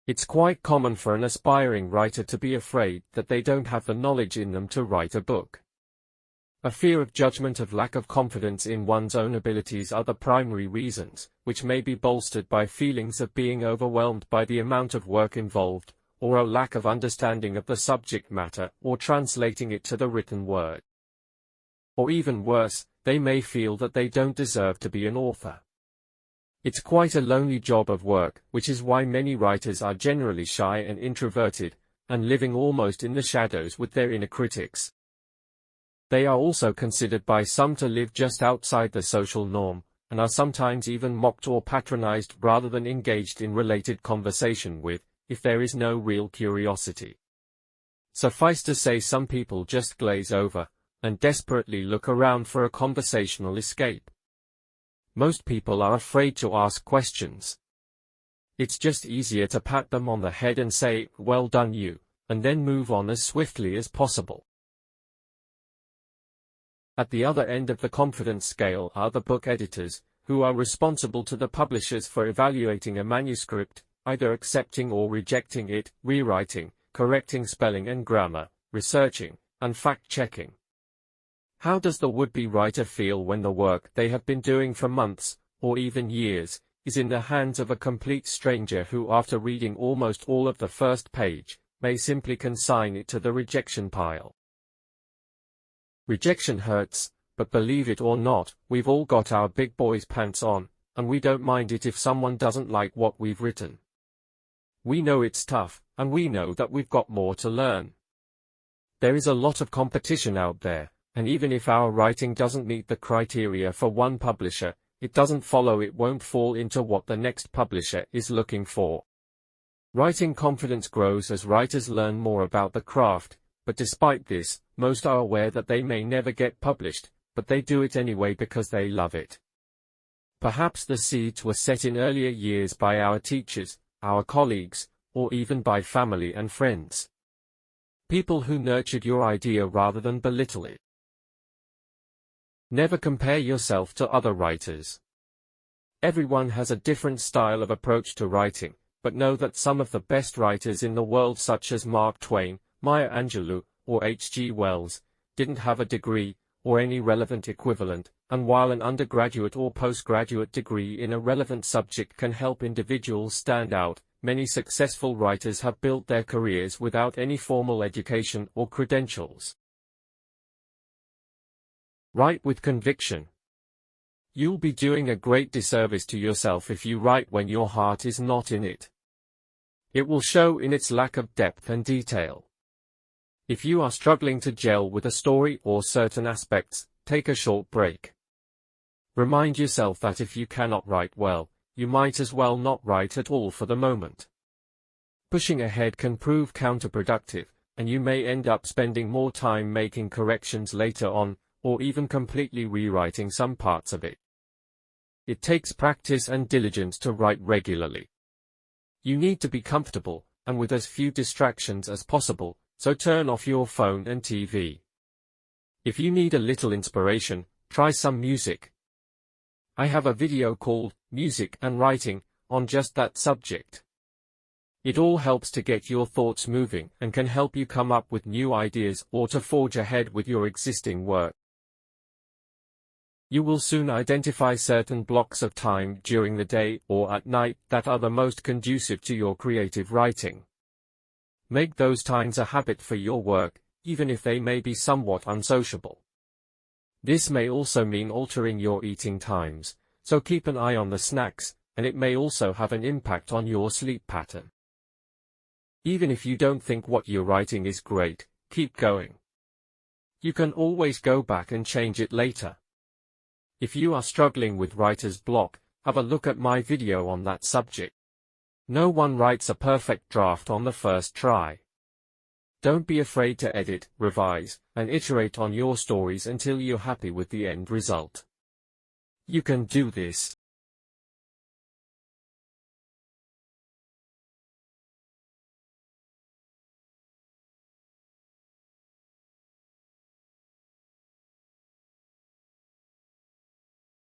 It's quite common for an aspiring writer to be afraid that they don't have the knowledge in them to write a book. A fear of judgment or lack of confidence in one's own abilities are the primary reasons, which may be bolstered by feelings of being overwhelmed by the amount of work involved, or a lack of understanding of the subject matter or translating it to the written word. Or even worse, they may feel that they don't deserve to be an author. It's quite a lonely job of work, which is why many writers are generally shy and introverted, and living almost in the shadows with their inner critics. They are also considered by some to live just outside the social norm, and are sometimes even mocked or patronized rather than engaged in related conversation with, if there is no real curiosity. Suffice to say, some people just glaze over, and desperately look around for a conversational escape. Most people are afraid to ask questions. It's just easier to pat them on the head and say, "Well done you," and then move on as swiftly as possible. At the other end of the confidence scale are the book editors, who are responsible to the publishers for evaluating a manuscript, either accepting or rejecting it, rewriting, correcting spelling and grammar, researching, and fact-checking. How does the would-be writer feel when the work they have been doing for months, or even years, is in the hands of a complete stranger who, after reading almost all of the first page, may simply consign it to the rejection pile? Rejection hurts, but believe it or not, we've all got our big boys pants on, and we don't mind it if someone doesn't like what we've written. We know it's tough, and we know that we've got more to learn. There is a lot of competition out there, and even if our writing doesn't meet the criteria for one publisher, it doesn't follow it won't fall into what the next publisher is looking for. Writing confidence grows as writers learn more about the craft, but despite this, most are aware that they may never get published, but they do it anyway because they love it. Perhaps the seeds were set in earlier years by our teachers, our colleagues, or even by family and friends. People who nurtured your idea rather than belittle it. Never compare yourself to other writers. Everyone has a different style of approach to writing, but know that some of the best writers in the world, such as Mark Twain, Maya Angelou, or H.G. Wells, didn't have a degree, or any relevant equivalent, and while an undergraduate or postgraduate degree in a relevant subject can help individuals stand out, many successful writers have built their careers without any formal education or credentials. Write with conviction. You'll be doing a great disservice to yourself if you write when your heart is not in it. It will show in its lack of depth and detail. If you are struggling to gel with a story or certain aspects, take a short break. Remind yourself that if you cannot write well, you might as well not write at all for the moment. Pushing ahead can prove counterproductive, and you may end up spending more time making corrections later on, or even completely rewriting some parts of it. It takes practice and diligence to write regularly. You need to be comfortable, and with as few distractions as possible, so turn off your phone and TV. If you need a little inspiration, try some music. I have a video called Music and Writing on just that subject. It all helps to get your thoughts moving and can help you come up with new ideas or to forge ahead with your existing work. You will soon identify certain blocks of time during the day or at night that are the most conducive to your creative writing. Make those times a habit for your work, even if they may be somewhat unsociable. This may also mean altering your eating times, so keep an eye on the snacks, and it may also have an impact on your sleep pattern. Even if you don't think what you're writing is great, keep going. You can always go back and change it later. If you are struggling with writer's block, have a look at my video on that subject. No one writes a perfect draft on the first try. Don't be afraid to edit, revise, and iterate on your stories until you're happy with the end result. You can do this.